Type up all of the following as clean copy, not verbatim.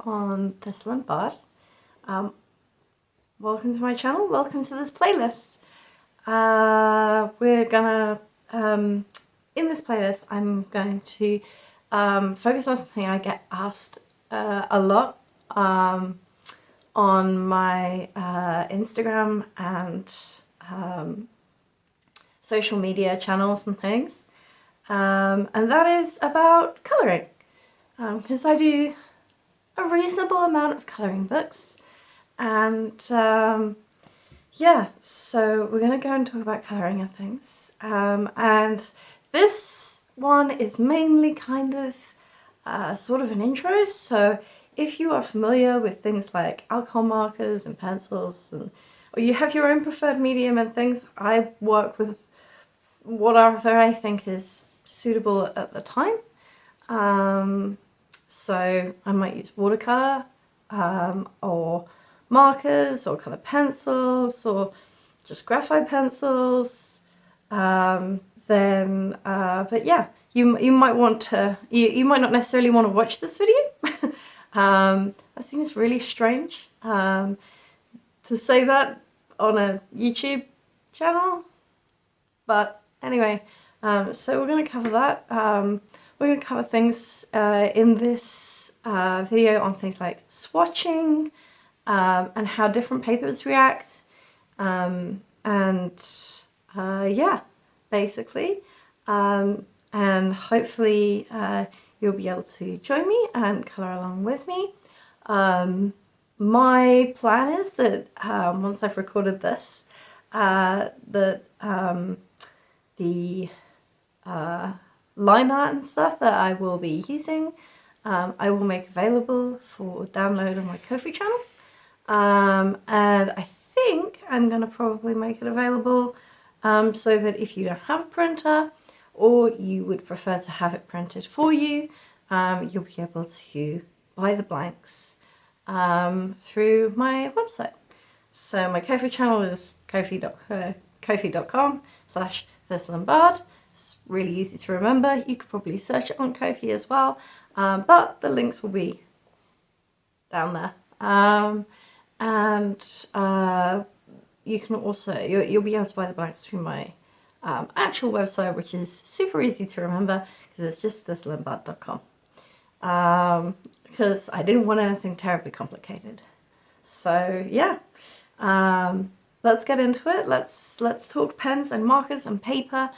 on this Lombard. Welcome to my channel, welcome to this playlist. We're gonna, in this playlist, I'm going to focus on something I get asked a lot on my Instagram and social media channels and things. And that is about colouring, because I do a reasonable amount of colouring books, and yeah, so we're going to go and talk about colouring and things, and this one is mainly kind of sort of an intro. So if you are familiar with things like alcohol markers and pencils, or you have your own preferred medium and things, I work with whatever I think is suitable at the time. So I might use watercolour, or markers, or colour pencils, or just graphite pencils. But yeah, you might want to, you might not necessarily want to watch this video. That seems really strange to say that on a YouTube channel, but anyway, so we're going to cover that. We're going to cover things in this video on things like swatching, and how different papers react, and yeah, basically, and hopefully you'll be able to join me and colour along with me. My plan is that once I've recorded this, the line art and stuff that I will be using, I will make available for download on my Ko-fi channel, and I think I'm going to probably make it available so that if you don't have a printer, or you would prefer to have it printed for you, you'll be able to buy the blanks through my website. So my Ko-fi channel is kofi.com/thislombard. It's really easy to remember. You could probably search it on Ko-fi as well, but the links will be down there. And you can also, you'll be able to buy the blanks through my actual website, which is super easy to remember because it's just thislombard.com. Because I didn't want anything terribly complicated. So yeah, let's get into it. Let's talk pens and markers and paper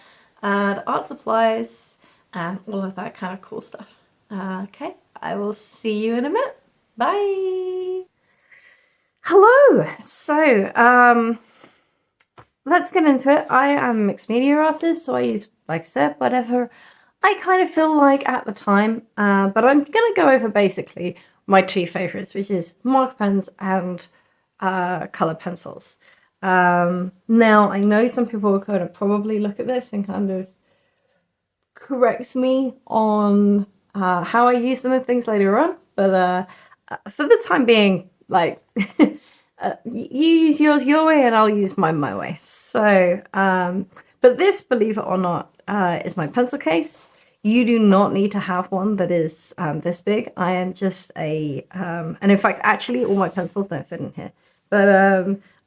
and art supplies and all of that kind of cool stuff. Okay, I will see you in a minute. Bye. Hello. So let's get into it. I am a mixed media artist, so I use, like I said, whatever I kind of feel like at the time, but I'm gonna go over basically my two favorites, which is marker pens and color pencils. Now I know some people are going to probably look at this and kind of correct me on how I use them and things later on, but for the time being, like, you use yours your way and I'll use mine my way. So but this, believe it or not, is my pencil case. You do not need to have one that is this big. I am just a and in fact actually all my pencils don't fit in here, but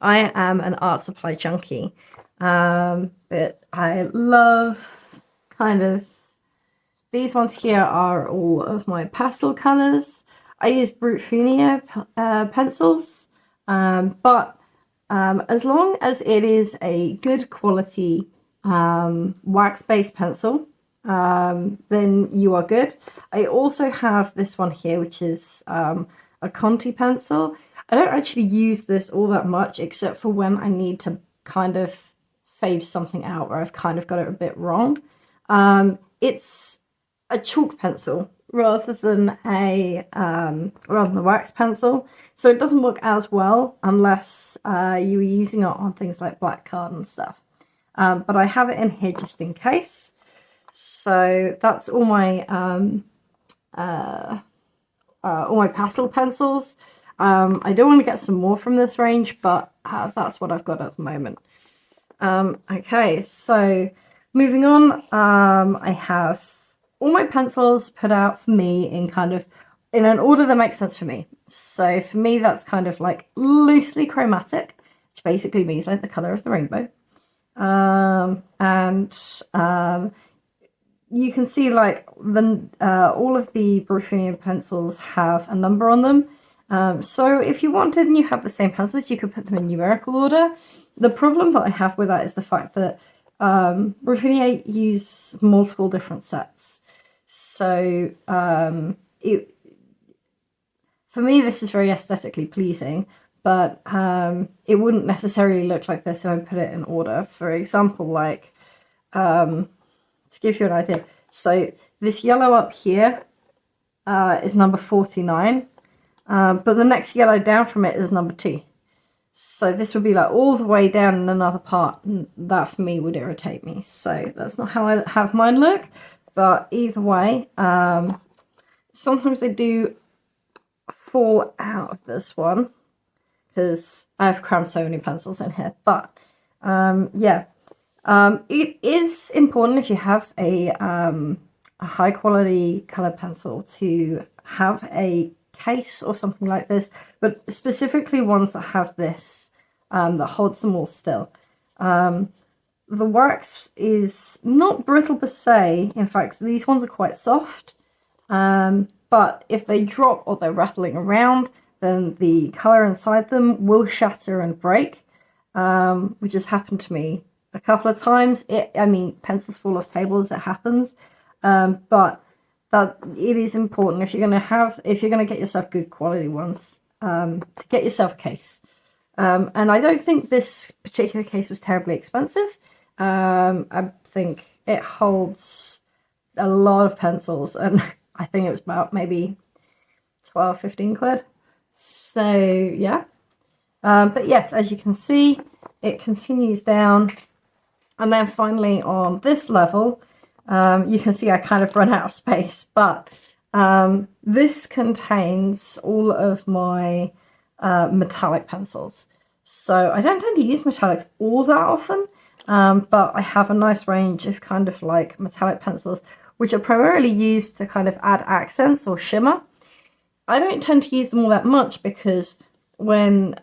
I am an art supply junkie, but I love kind of these ones here are all of my pastel colors. I use Brute Funia pencils, but as long as it is a good quality wax-based pencil, then you are good. I also have this one here, which is a Conti pencil. I don't actually use this all that much, except for when I need to kind of fade something out where I've kind of got it a bit wrong. It's a chalk pencil rather than a wax pencil, so it doesn't work as well unless you were using it on things like black card and stuff. But I have it in here just in case. So that's all my pastel pencils. I do want to get some more from this range, but that's what I've got at the moment. Okay, so moving on, I have all my pencils put out for me in kind of in an order that makes sense for me. So for me, that's kind of like loosely chromatic, which basically means like the color of the rainbow. You can see like all of the Ruthenian pencils have a number on them. So if you wanted and you had the same pencils, you could put them in numerical order. The problem that I have with that is the fact that Ruthenian use multiple different sets. So for me, this is very aesthetically pleasing, but it wouldn't necessarily look like this if I put it in order. For example, like, to give you an idea, so this yellow up here is number 49, but the next yellow down from it is number 2. So this would be like all the way down in another part, and that for me would irritate me. So that's not how I have mine look, but either way, sometimes they do fall out of this one because I've crammed so many pencils in here. But yeah, it is important if you have a high quality colored pencil to have a case or something like this, but specifically ones that have this that holds them all still. The wax is not brittle per se. In fact, these ones are quite soft. But if they drop or they're rattling around, then the colour inside them will shatter and break, which has happened to me a couple of times. I mean, pencils fall off tables, it happens. But that it is important if you're gonna get yourself good quality ones, to get yourself a case. And I don't think this particular case was terribly expensive. I think it holds a lot of pencils, and I think it was about maybe 12, 15 quid. So yeah. But yes, as you can see, it continues down. And then finally on this level, you can see I kind of run out of space. But this contains all of my metallic pencils. So I don't tend to use metallics all that often. But I have a nice range of kind of like metallic pencils, which are primarily used to kind of add accents or shimmer. I don't tend to use them all that much because when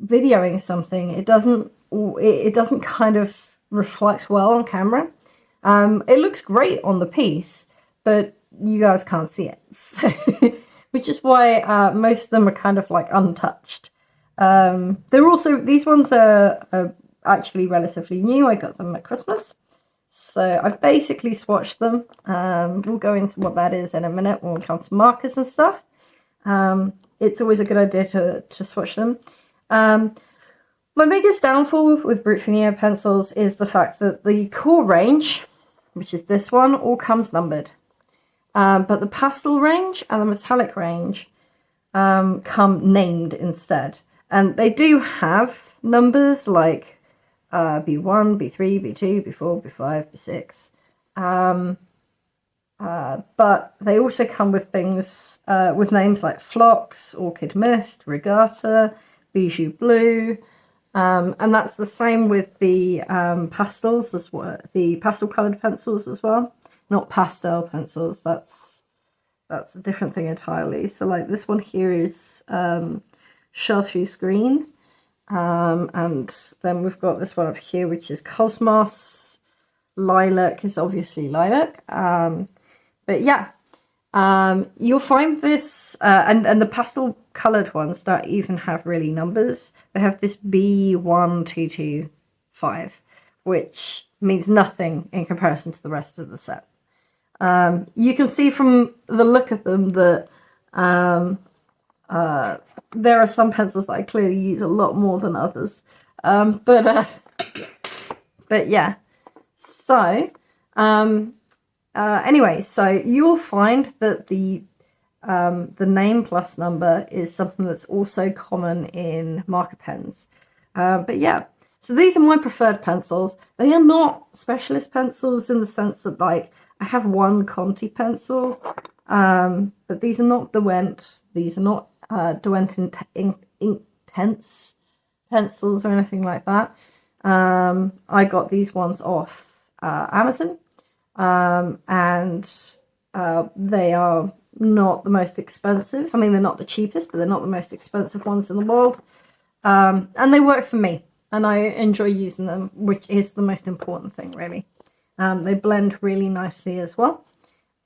videoing something, it doesn't kind of reflect well on camera. It looks great on the piece, but you guys can't see it. So, which is why most of them are kind of like untouched. These ones are actually relatively new. I got them at Christmas. So I've basically swatched them. We'll go into what that is in a minute when we come to markers and stuff. It's always a good idea to swatch them. My biggest downfall with Brut Finir pencils is the fact that the core range, which is this one, all comes numbered. But the pastel range and the metallic range come named instead. And they do have numbers like B1, B3, B2, B4, B5, B6. But they also come with things with names like Phlox, Orchid Mist, Regatta, Bijou Blue. And that's the same with the pastels as well, the pastel coloured pencils as well. Not pastel pencils, that's a different thing entirely. So like this one here is Chartreuse Green. And then we've got this one up here, which is Cosmos. Lilac is obviously lilac. But yeah, you'll find this, and the pastel coloured ones don't even have really numbers. They have this B1225, which means nothing in comparison to the rest of the set. You can see from the look of them that there are some pencils that I clearly use a lot more than others. But yeah. So, anyway, so you'll find that the name plus number is something that's also common in marker pens. But yeah, so these are my preferred pencils. They are not specialist pencils in the sense that, like, I have one Conti pencil, but these are not Derwent. These are not Derwent Intense pencils or anything like that. I got these ones off Amazon, and they are not the most expensive. I mean, they're not the cheapest, but they're not the most expensive ones in the world. And they work for me, and I enjoy using them, which is the most important thing, really. They blend really nicely as well.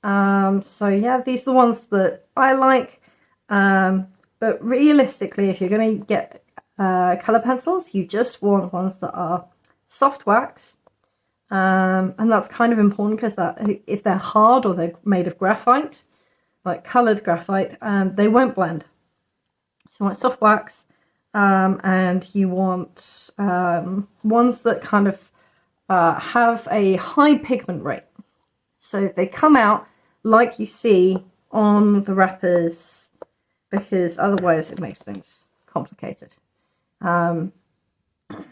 So yeah, these are the ones that I like. But realistically, if you're going to get color pencils, you just want ones that are soft wax. And that's kind of important because that if they're hard or they're made of graphite, like colored graphite, they won't blend. So you want soft wax, and you want ones that kind of have a high pigment rate. So they come out like you see on the wrappers, because otherwise it makes things complicated. And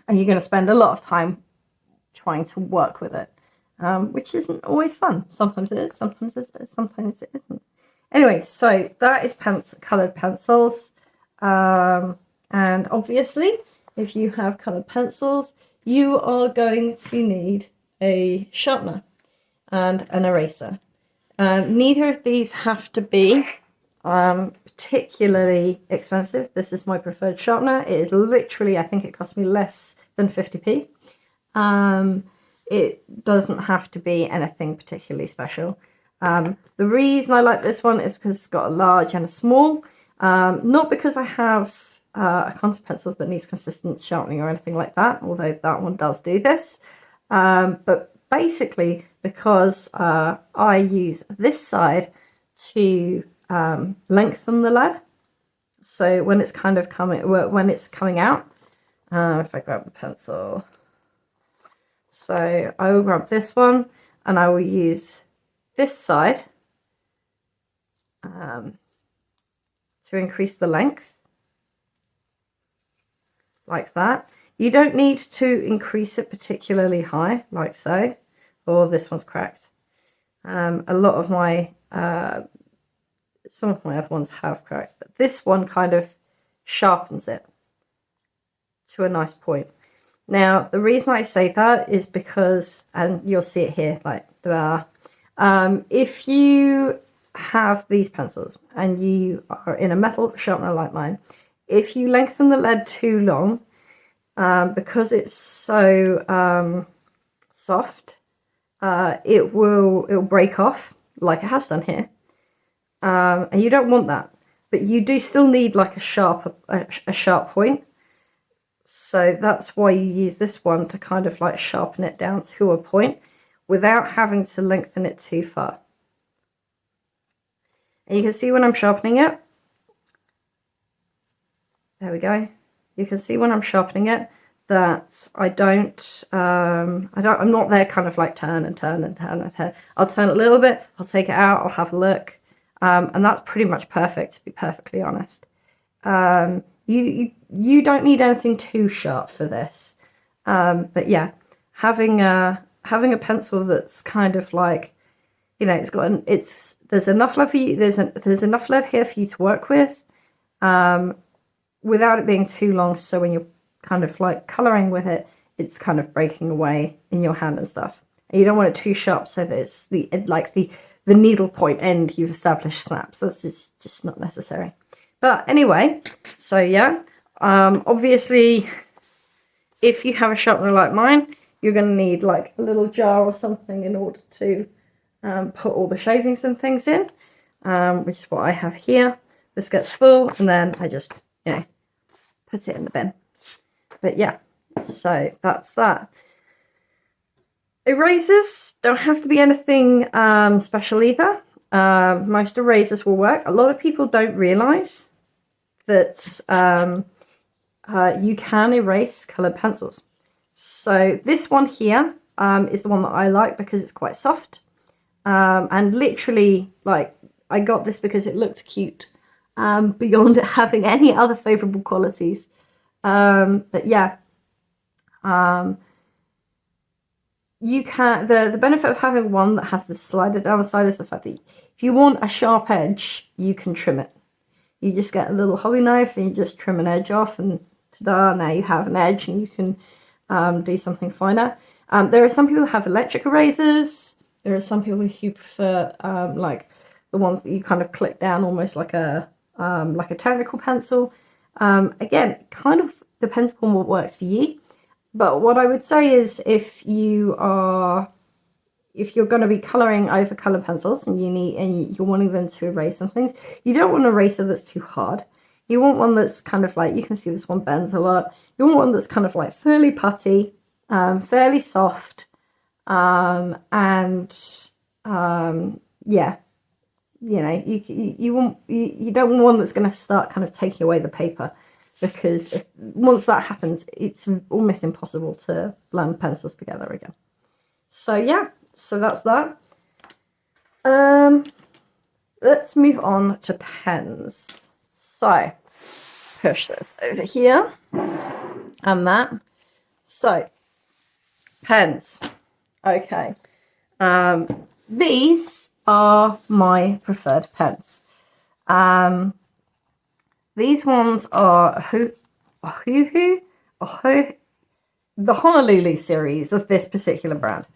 you're going to spend a lot of time trying to work with it, which isn't always fun. Sometimes it is, sometimes it isn't. Anyway, so that is coloured pencils. And obviously, if you have coloured pencils, you are going to need a sharpener and an eraser. Neither of these have to be particularly expensive. This is my preferred sharpener. It is literally, I think it cost me less than 50p. It doesn't have to be anything particularly special. The reason I like this one is because it's got a large and a small. Not because I have a concept pencil that needs consistent sharpening or anything like that, although that one does do this. But basically because I use this side to lengthen the lead. So when it's kind of coming out, if I grab the pencil, so I will grab this one and I will use this side to increase the length, like that. You don't need to increase it particularly high, like so. Oh, this one's cracked. A lot of my, some of my other ones have cracks, but this one kind of sharpens it to a nice point. Now, the reason I say that is because, and you'll see it here, like, if you have these pencils and you are in a metal sharpener like mine, if you lengthen the lead too long, because it's so soft, it will break off like it has done here, and you don't want that. But you do still need like a sharp point. So that's why you use this one to kind of like sharpen it down to a point without having to lengthen it too far. And you can see when I'm sharpening it. There we go. You can see when I'm sharpening it that I'm not there kind of like turn and turn and turn and turn. I'll turn a little bit, I'll take it out, I'll have a look. And that's pretty much perfect, to be perfectly honest. You don't need anything too sharp for this. But yeah, having a pencil that's kind of like, you know, there's enough lead for you, there's enough lead here for you to work with, without it being too long, so when you're kind of like colouring with it, it's kind of breaking away in your hand and stuff. And you don't want it too sharp so that it's the needle point end you've established snaps. That's just not necessary. But anyway, so yeah, obviously, if you have a sharpener like mine, you're going to need like a little jar or something in order to put all the shavings and things in, which is what I have here. This gets full, and then I just, you know, put it in the bin. But yeah, so that's that. Erasers don't have to be anything special either. Most erasers will work. A lot of people don't realise that you can erase coloured pencils. So this one here is the one that I like because it's quite soft. And literally, like, I got this because it looked cute, beyond it having any other favourable qualities. But yeah, you can, the benefit of having one that has this slider down the side is the fact that if you want a sharp edge, you can trim it. You just get a little hobby knife and you just trim an edge off, and ta-da, now you have an edge and you can do something finer. There are some people who have electric erasers. There are some people who prefer like the ones that you kind of click down almost like a technical pencil. Again, it kind of depends upon what works for you. But what I would say is if you're going to be colouring over colour pencils and you're wanting them to erase some things, you don't want an eraser that's too hard. You want one that's kind of like, you can see this one bends a lot. You want one that's kind of like fairly putty, fairly soft, yeah, you know, you don't want one that's going to start kind of taking away the paper, because once that happens, it's almost impossible to blend pencils together again. So yeah, so that's that. Let's move on to pens. So push this over here and that. So pens. Okay. These are my preferred pens. These ones are the Honolulu series of this particular brand.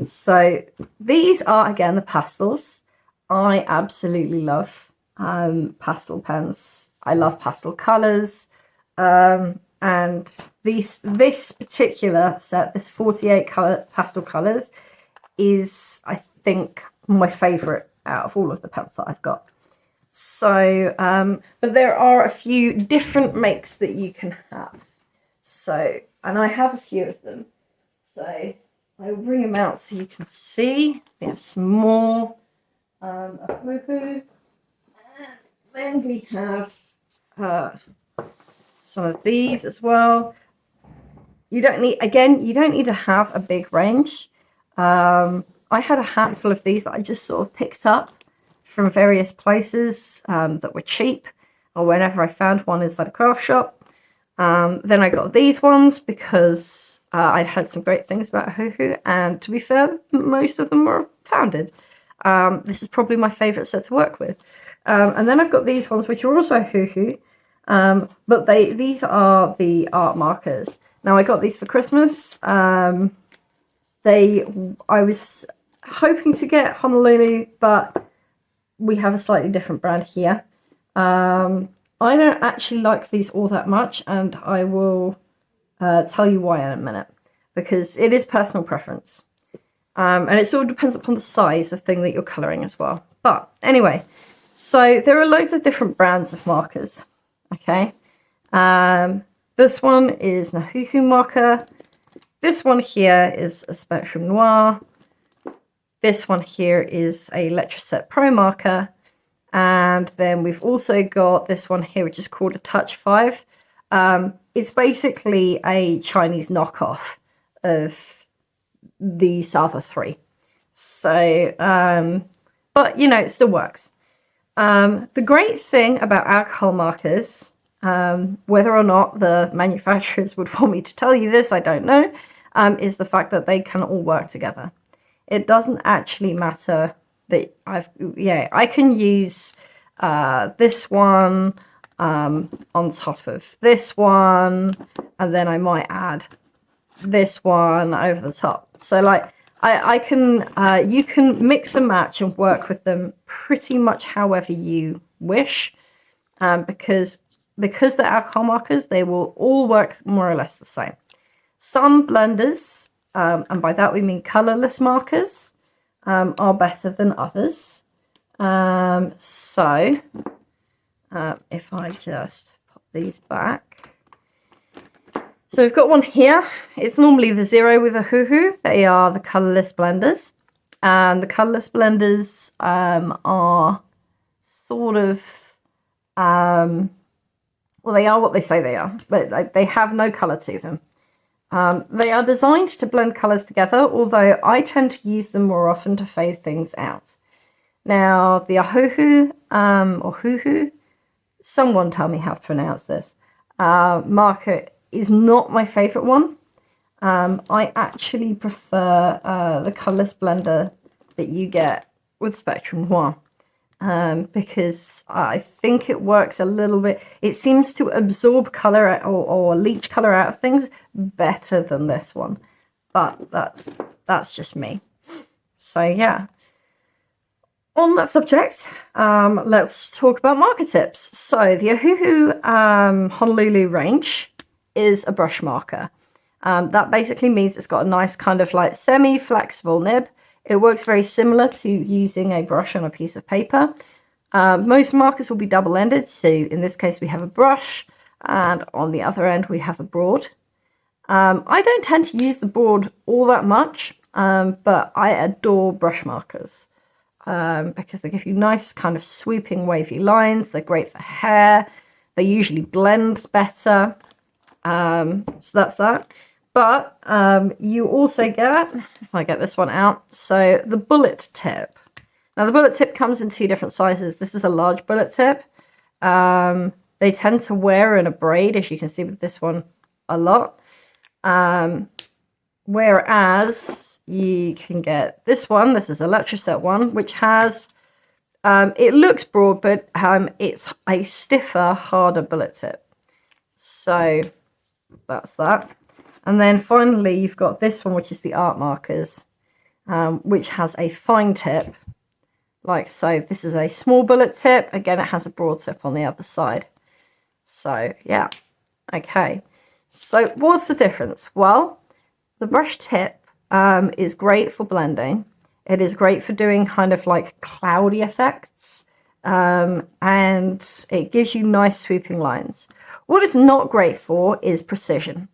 So these are, again, the pastels. I absolutely love pastel pens. I love pastel colors. And this particular set, this 48 pastel colors, is, I think, my favorite out of all of the pens that I've got. So, but there are a few different makes that you can have. So, and I have a few of them. So I'll bring them out so you can see. We have some more Ahuhu. And then we have some of these as well. You don't need to have a big range. I had a handful of these that I just sort of picked up from various places that were cheap, or whenever I found one inside a craft shop. Then I got these ones because I'd heard some great things about Ahuhu, and to be fair, most of them were founded. This is probably my favourite set to work with. And then I've got these ones, which are also Ahuhu, but these are the art markers. Now, I got these for Christmas. I was hoping to get Honolulu, but we have a slightly different brand here. I don't actually like these all that much, and I will tell you why in a minute, because it is personal preference. And it sort of depends upon the size of thing that you're colouring as well. But anyway, so there are loads of different brands of markers. Okay. This one is an Ahuhu marker. This one here is a Spectrum Noir. This one here is a Letraset Pro marker. And then we've also got this one here, which is called a Touch 5. It's basically a Chinese knockoff of these other three. So, but, you know, it still works. The great thing about alcohol markers, whether or not the manufacturers would want me to tell you this, I don't know, is the fact that they can all work together. It doesn't actually matter that I can use this one on top of this one, and then I might add this one over the top. So like I can you can mix and match and work with them pretty much however you wish, because they're alcohol markers, they will all work more or less the same. Some blenders, and by that we mean colorless markers, are better than others. So if I just pop these back. So we've got one here. It's normally the 0 with Ahuhu. They are the colorless blenders. And the colorless blenders are sort of, well, they are what they say they are. But they have no color to them. They are designed to blend colors together, although I tend to use them more often to fade things out. Now, the Ahuhu, or Huhu, someone tell me how to pronounce this, marker is not my favorite one. I actually prefer the colorless blender that you get with Spectrum Noir, because I think it works a little bit. It seems to absorb color or leach color out of things better than this one, but that's just me. So yeah. On that subject, let's talk about marker tips. So the Ohuhu Honolulu range is a brush marker. That basically means it's got a nice kind of like semi-flexible nib. It works very similar to using a brush on a piece of paper. Most markers will be double-ended, so in this case we have a brush, and on the other end we have a broad. I don't tend to use the broad all that much, but I adore brush markers. Because they give you nice kind of sweeping wavy lines. They're great for hair. They usually blend better. So that's that. But you also get, if I get this one out, so the bullet tip. Now the bullet tip comes in 2 different sizes. This is a large bullet tip. They tend to wear in a braid, as you can see with this one a lot. Whereas you can get this one. This is a Letraset one, which has, it looks broad, but it's a stiffer, harder bullet tip. So that's that. And then finally, you've got this one, which is the art markers, which has a fine tip, like so. This is a small bullet tip. Again, it has a broad tip on the other side. So yeah, okay. So what's the difference? Well, the brush tip is great for blending. It is great for doing kind of like cloudy effects, and it gives you nice sweeping lines. What it's not great for is precision.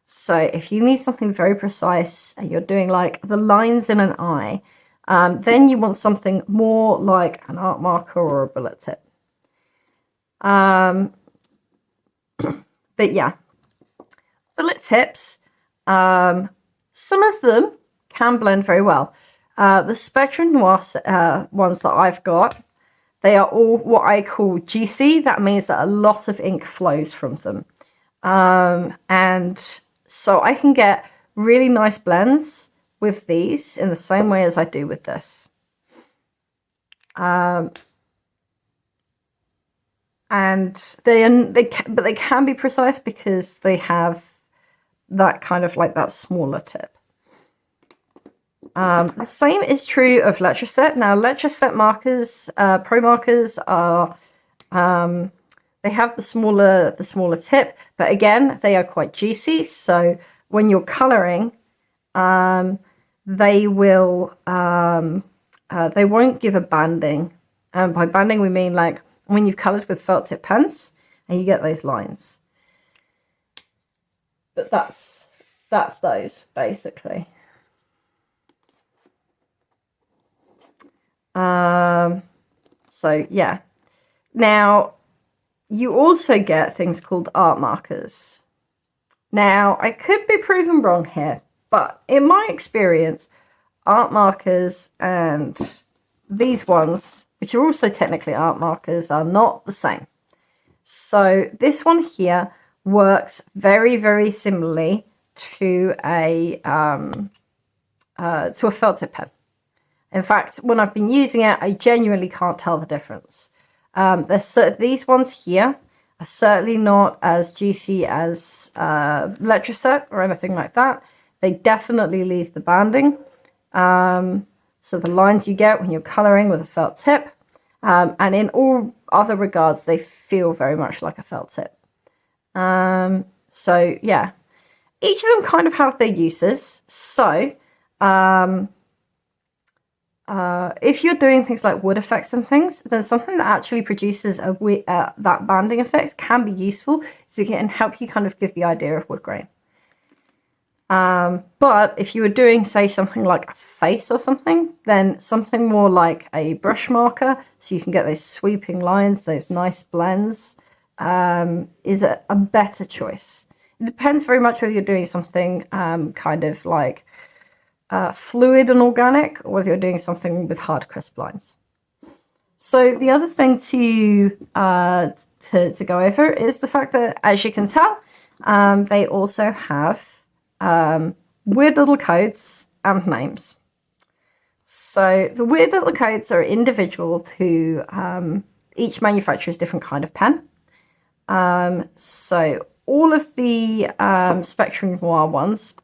So if you need something very precise and you're doing like the lines in an eye, then you want something more like an art marker or a bullet tip. But yeah, bullet tips, some of them can blend very well. The Spectrum Noir ones that I've got, they are all what I call juicy. That means that a lot of ink flows from them. And so I can get really nice blends with these in the same way as I do with this. And they can be precise because they have that kind of like that smaller tip. The same is true of Letraset. Now, Letraset markers, pro markers are, they have the smaller tip, but again, they are quite juicy. So when you're coloring, they won't give a banding. By banding, we mean like when you've colored with felt tip pens and you get those lines. But that's those basically. So yeah. Now you also get things called art markers. Now I could be proven wrong here, but in my experience, art markers and these ones, which are also technically art markers, are not the same. So this one here works very, very similarly to a felt tip pen. In fact, when I've been using it, I genuinely can't tell the difference. These ones here are certainly not as juicy as Letraset or anything like that. They definitely leave the banding. So the lines you get when you're colouring with a felt tip, and in all other regards, they feel very much like a felt tip. So yeah, each of them kind of have their uses. So if you're doing things like wood effects and things, then something that actually produces that banding effect can be useful, so it can help you kind of give the idea of wood grain. But if you were doing, say, something like a face or something, then something more like a brush marker, so you can get those sweeping lines, those nice blends, is a better choice. It depends very much whether you're doing something kind of like fluid and organic, or whether you're doing something with hard, crisp lines. So the other thing to go over is the fact that, as you can tell, they also have weird little codes and names. So the weird little codes are individual to each manufacturer's different kind of pen. So all of the Spectrum Noir ones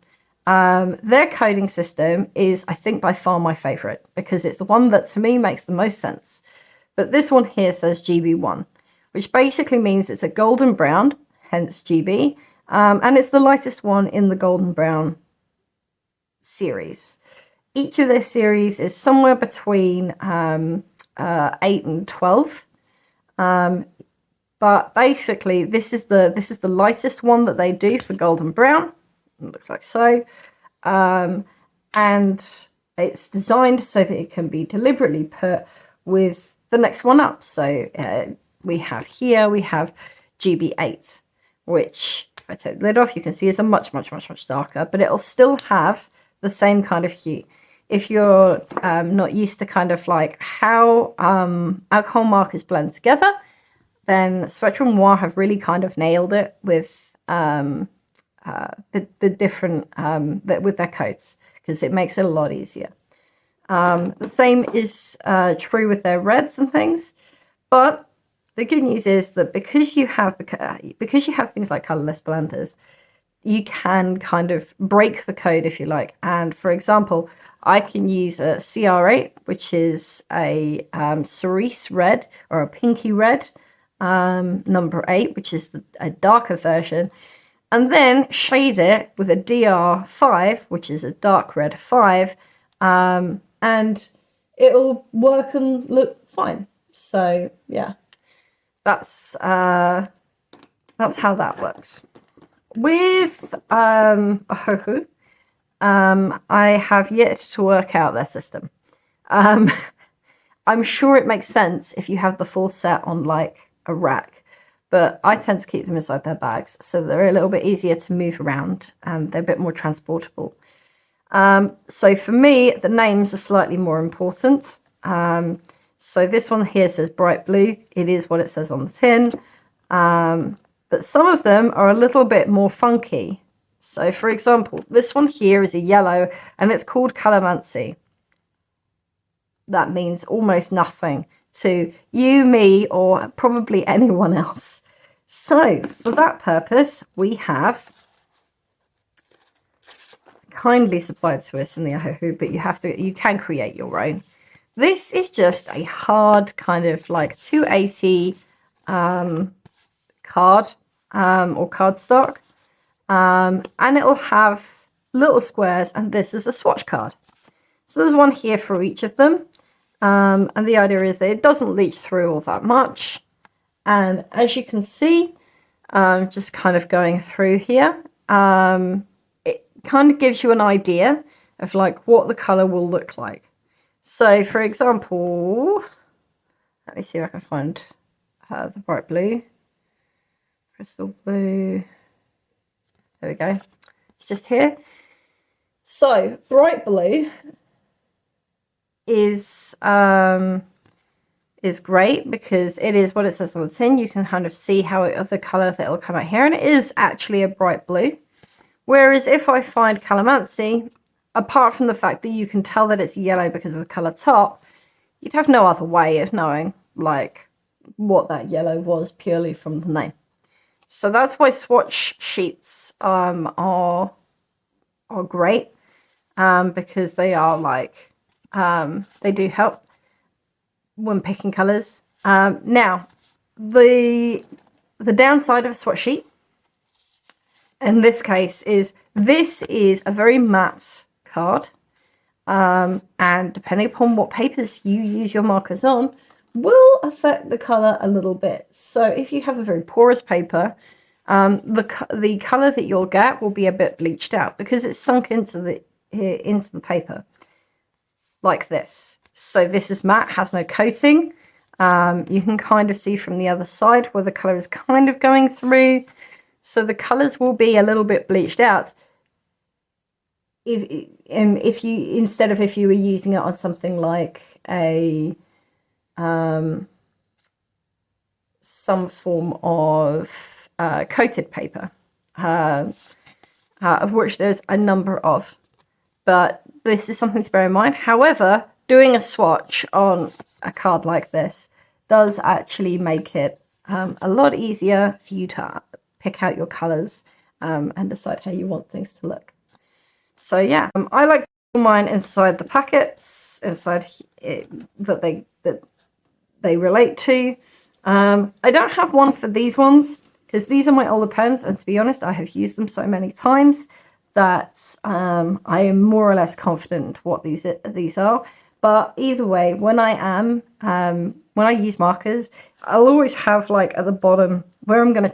Their coding system is, I think, by far my favorite because it's the one that to me makes the most sense. But this one here says GB1, which basically means it's a golden brown, hence GB, and it's the lightest one in the golden brown series. Each of their series is somewhere between 8 and 12. But basically, this is the lightest one that they do for golden brown. It looks like so. And it's designed so that it can be deliberately put with the next one up. So we have GB8, which if I take the lid off, you can see is a much darker, but it'll still have the same kind of hue. If you're not used to kind of like how alcohol markers blend together, then Spectrum Noir have really kind of nailed it with the different with their coats, because it makes it a lot easier. The same is true with their reds and things, but the good news is that because you have things like colorless blenders, you can kind of break the code if you like. And for example, I can use a CR8, which is a cerise red or a pinky red, number 8, which is a darker version, and then shade it with a DR5, which is a dark red 5, and it'll work and look fine. So yeah, that's how that works. With Ohuhu, I have yet to work out their system. I'm sure it makes sense if you have the full set on like a rack, but I tend to keep them inside their bags, so they're a little bit easier to move around and they're a bit more transportable. So for me, the names are slightly more important. So this one here says bright blue. It is what it says on the tin. But some of them are a little bit more funky. So for example, this one here is a yellow and it's called Calamansi. That means almost nothing to you, me, or probably anyone else. So for that purpose, we have kindly supplied to us in the Ohuhu, but you can create your own. This is just a hard kind of like 280 card or cardstock, and it'll have little squares, and this is a swatch card. So there's one here for each of them, and the idea is that it doesn't leach through all that much. And as you can see, just kind of going through here, it kind of gives you an idea of like what the color will look like. So for example, let me see if I can find the bright blue, crystal blue. There we go. It's just here. So bright blue is great because it is what it says on the tin. You can kind of see how the color that it'll come out here, and it is actually a bright blue. Whereas if I find Calamansi, apart from the fact that you can tell that it's yellow because of the color top, you'd have no other way of knowing like what that yellow was purely from the name. So that's why swatch sheets are great, because they are like they do help when picking colors. Now the downside of a swatch sheet in this case is this is a very matte card, and depending upon what papers you use your markers on will affect the color a little bit. So if you have a very porous paper, the color that you'll get will be a bit bleached out because it's sunk into the paper like this. So this is matte, has no coating. You can kind of see from the other side where the color is kind of going through. So the colors will be a little bit bleached out. If you were using it on something like a some form of coated paper, of which there's a number of, but this is something to bear in mind. However, doing a swatch on a card like this does actually make it a lot easier for you to pick out your colors and decide how you want things to look. So yeah, I like to put mine inside the packets, inside that they relate to. I don't have one for these ones because these are my older pens, and to be honest, I have used them so many times that I am more or less confident what these are. But either way, when I use markers, I'll always have like at the bottom where I'm going to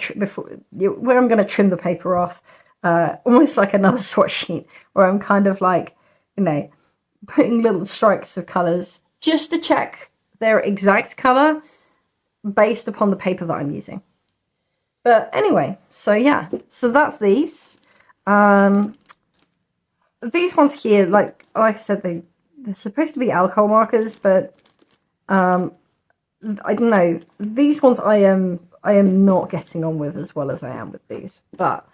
trim the paper off, almost like another swatch sheet, where I'm kind of like, putting little strikes of colours just to check their exact colour based upon the paper that I'm using. But anyway, so yeah, so that's these. These ones here, like I said, they're supposed to be alcohol markers, but I don't know. These ones I am not getting on with as well as I am with these, but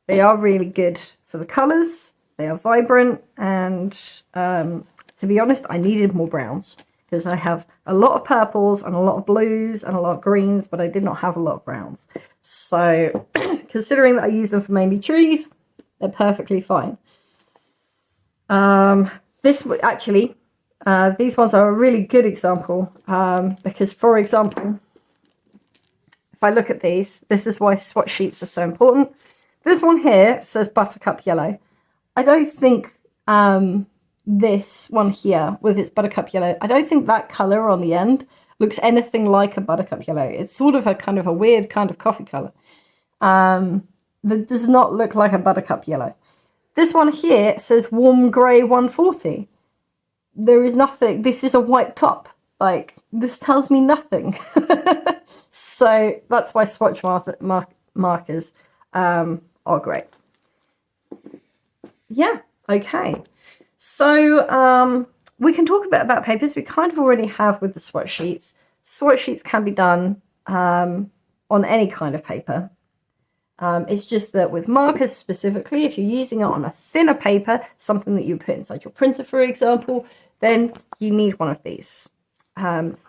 they are really good for the colours. They are vibrant, and to be honest, I needed more browns because I have a lot of purples and a lot of blues and a lot of greens, but I did not have a lot of browns. So considering that I use them for mainly trees, they're perfectly fine. These ones are a really good example because, for example, if I look at these, this is why swatch sheets are so important. This one here says Buttercup Yellow. I don't think this one here with its Buttercup Yellow, I don't think that colour on the end looks anything like a Buttercup Yellow. It's sort of a kind of a weird kind of coffee colour. That does not look like a Buttercup Yellow. This one here says Warm Grey 140. There is nothing. This is a white top. Like, this tells me nothing. So that's why swatch markers are great. Yeah, okay. So we can talk a bit about papers. We kind of already have with the swatch sheets. Swatch sheets can be done on any kind of paper. It's just that with markers specifically, if you're using it on a thinner paper, something that you put inside your printer, for example, then you need one of these.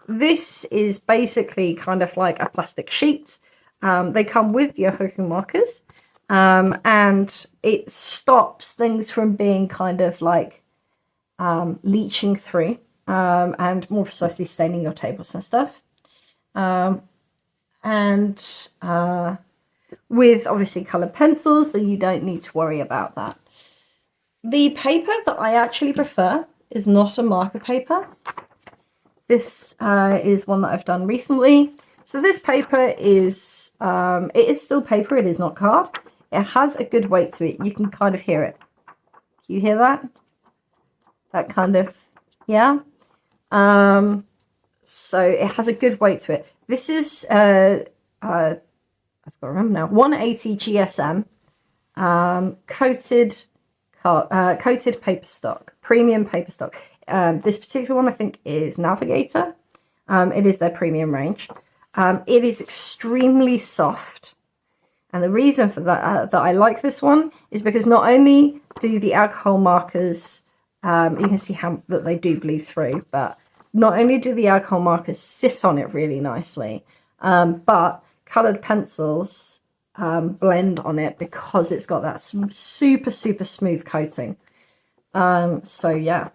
This is basically kind of like a plastic sheet. They come with your Hoku markers, and it stops things from being kind of like leaching through, and more precisely staining your tables and stuff. With obviously coloured pencils, then you don't need to worry about that. The paper that I actually prefer is not a marker paper. This is one that I've done recently. So this paper is, it is still paper, it is not card. It has a good weight to it. You can kind of hear it. Do you hear that? That kind of, yeah. So it has a good weight to it. This is, I've got to remember now, 180 GSM, coated paper stock, premium paper stock. This particular one I think is Navigator. It is their premium range. It is extremely soft. And the reason for that I like this one is because not only do the alcohol markers, you can see how that they do bleed through, but not only do the alcohol markers sit on it really nicely, but coloured pencils blend on it because it's got that super, super smooth coating. So yeah.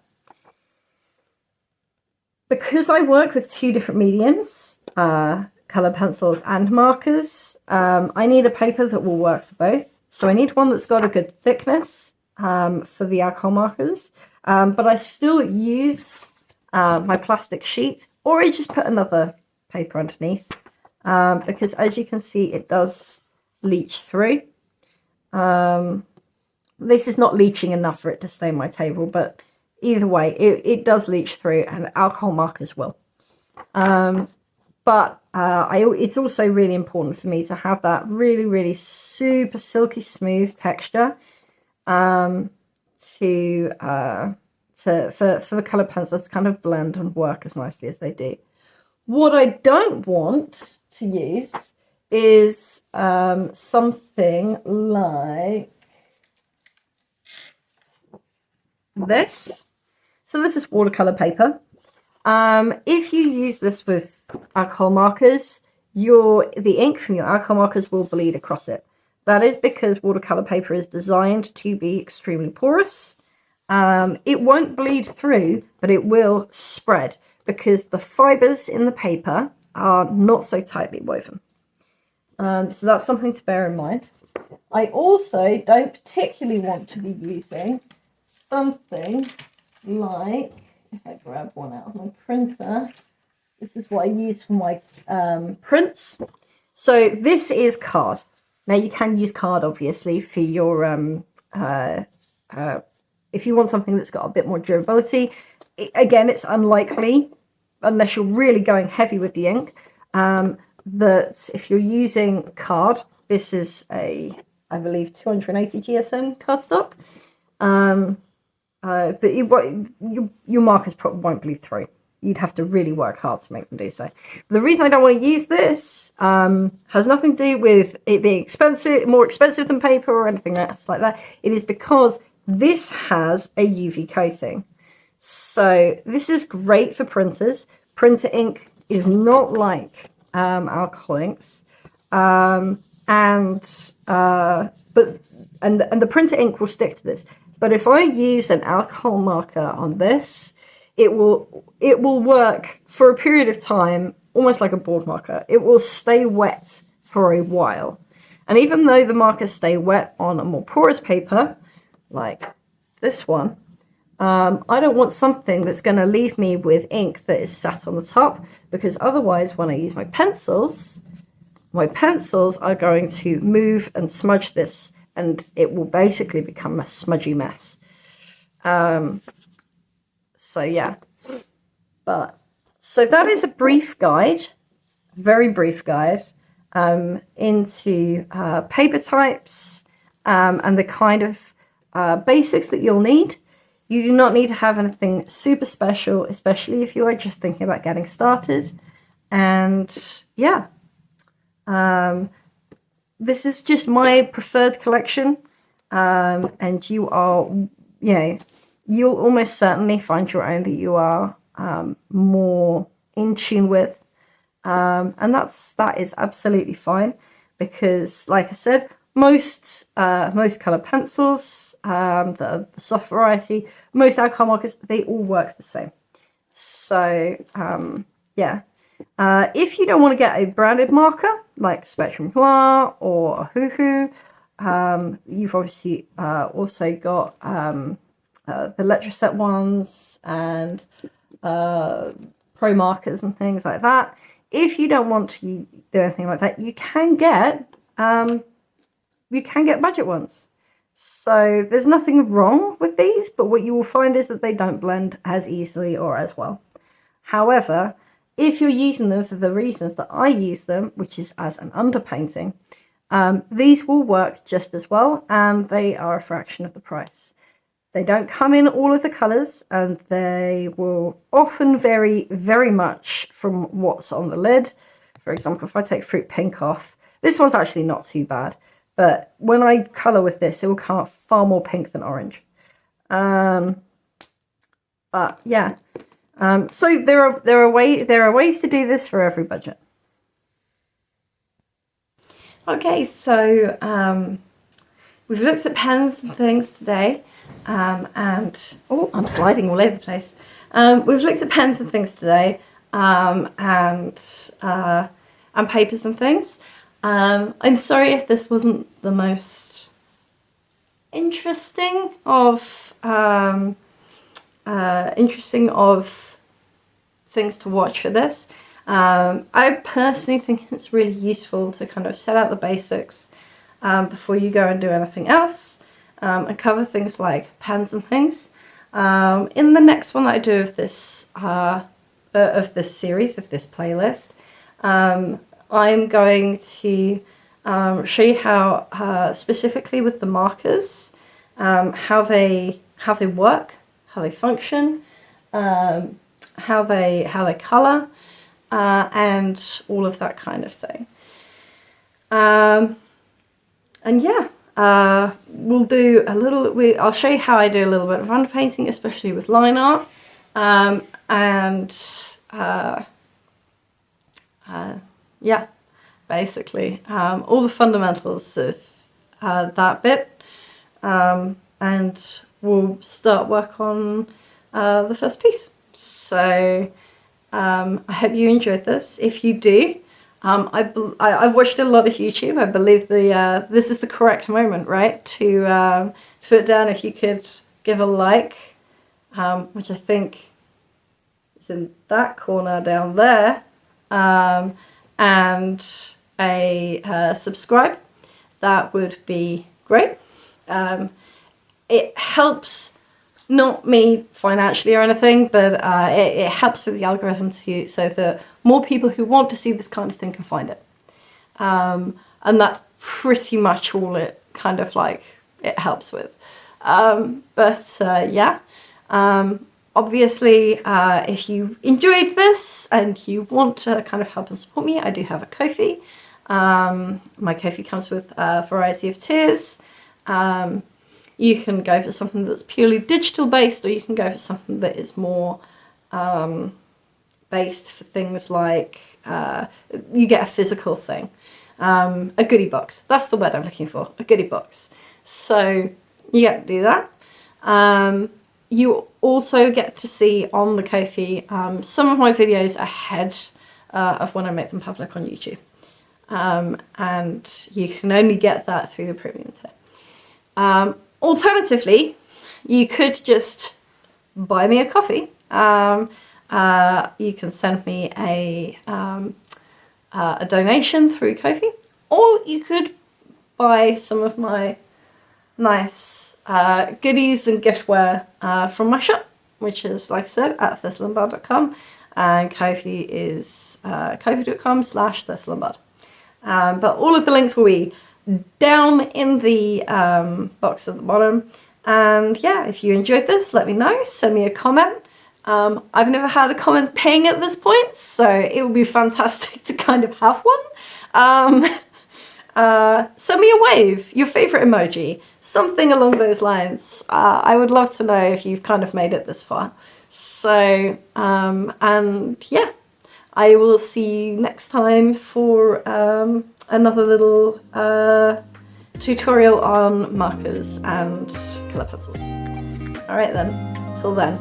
Because I work with two different mediums, colour pencils and markers, I need a paper that will work for both. So I need one that's got a good thickness for the alcohol markers, but I still use my plastic sheet, or I just put another paper underneath, because as you can see, it does leach through. This is not leaching enough for it to stain my table, but either way, it does leach through, and alcohol markers will. But it's also really important for me to have that really, really super silky smooth texture for the colour pencils to kind of blend and work as nicely as they do. What I don't want to use is something like this. So this is watercolor paper. If you use this with alcohol markers, the ink from your alcohol markers will bleed across it. That is because watercolor paper is designed to be extremely porous. It won't bleed through, but it will spread because the fibers in the paper are not so tightly woven. So that's something to bear in mind. I also don't particularly want to be using something like, if I grab one out of my printer, this is what I use for my prints. So this is card. Now you can use card obviously for your if you want something that's got a bit more durability. Again, it's unlikely unless you're really going heavy with the ink that if you're using card, this is a, I believe, 280 GSM cardstock. Your markers probably won't bleed through. You'd have to really work hard to make them do so. But the reason I don't want to use this has nothing to do with it being expensive, more expensive than paper or anything else like that. It is because this has a UV coating. So this is great for printers. Printer ink is not like alcohol inks. And the printer ink will stick to this. But if I use an alcohol marker on this, it will work for a period of time, almost like a board marker. It will stay wet for a while. And even though the markers stay wet on a more porous paper, like this one, I don't want something that's going to leave me with ink that is sat on the top, because otherwise when I use my pencils are going to move and smudge this, and it will basically become a smudgy mess. So yeah, so that is a brief guide, very brief guide into paper types and the kind of basics that you'll need. You do not need to have anything super special, especially if you are just thinking about getting started. And yeah, this is just my preferred collection. And you are, you'll almost certainly find your own that you are more in tune with. And that is absolutely fine, because like I said, most colour pencils, the soft variety, most alcohol markers, they all work the same. So yeah, if you don't want to get a branded marker like Spectrum Noir or a Hoo-Hoo, you've obviously also got the Letraset ones and Pro markers and things like that. If you don't want to do anything like that, you can get budget ones. So there's nothing wrong with these, but what you will find is that they don't blend as easily or as well. However, if you're using them for the reasons that I use them, which is as an underpainting, these will work just as well, and they are a fraction of the price. They don't come in all of the colours, and they will often vary very much from what's on the lid. For example, if I take Fruit Pink off, this one's actually not too bad, but when I colour with this, it will come out far more pink than orange. But yeah, so there are ways to do this for every budget. Okay, so we've looked at pens and things today, and oh, I'm sliding all over the place. We've looked at pens and things today, and papers and things. I'm sorry if this wasn't the most interesting of things to watch for this. I personally think it's really useful to kind of set out the basics before you go and do anything else, and cover things like pens and things. In the next one that I do of this series, of this playlist, I'm going to show you how, specifically with the markers, how they work, how they function, how they colour, and all of that kind of thing. And yeah, we'll do a little. I'll show you how I do a little bit of underpainting, especially with line art, yeah, basically all the fundamentals of that bit, and we'll start work on the first piece. So I hope you enjoyed this. If you do, I've watched a lot of YouTube. I believe this is the correct moment, right, to put it down. If you could give a like, which I think is in that corner down there, and a subscribe, that would be great. It helps, not me financially or anything, but it helps with the algorithm too, so that more people who want to see this kind of thing can find it. And that's pretty much all it kind of like it helps with. Yeah. Obviously, if you enjoyed this and you want to kind of help and support me, I do have a Ko-fi. My Ko-fi comes with a variety of tiers. You can go for something that's purely digital based, or you can go for something that is more based for things like you get a physical thing, a goodie box. That's the word I'm looking for, a goodie box. So you get to do that. You also get to see on the Ko-fi some of my videos ahead of when I make them public on YouTube. And you can only get that through the premium tier. Alternatively, you could just buy me a coffee. You can send me a donation through Ko-fi, or you could buy some of my nice goodies and giftware from my shop, which is, like I said, at thistleandbud.com, and Ko-fi is ko-fi.com/thistleandbud. But all of the links will be down in the box at the bottom. And yeah, if you enjoyed this, let me know. Send me a comment. I've never had a comment ping at this point, so it would be fantastic to kind of have one. Send me a wave, your favorite emoji, something along those lines. I would love to know if you've kind of made it this far. So, and yeah, I will see you next time for another little tutorial on markers and colour pencils. Alright then, till then,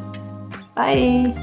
bye!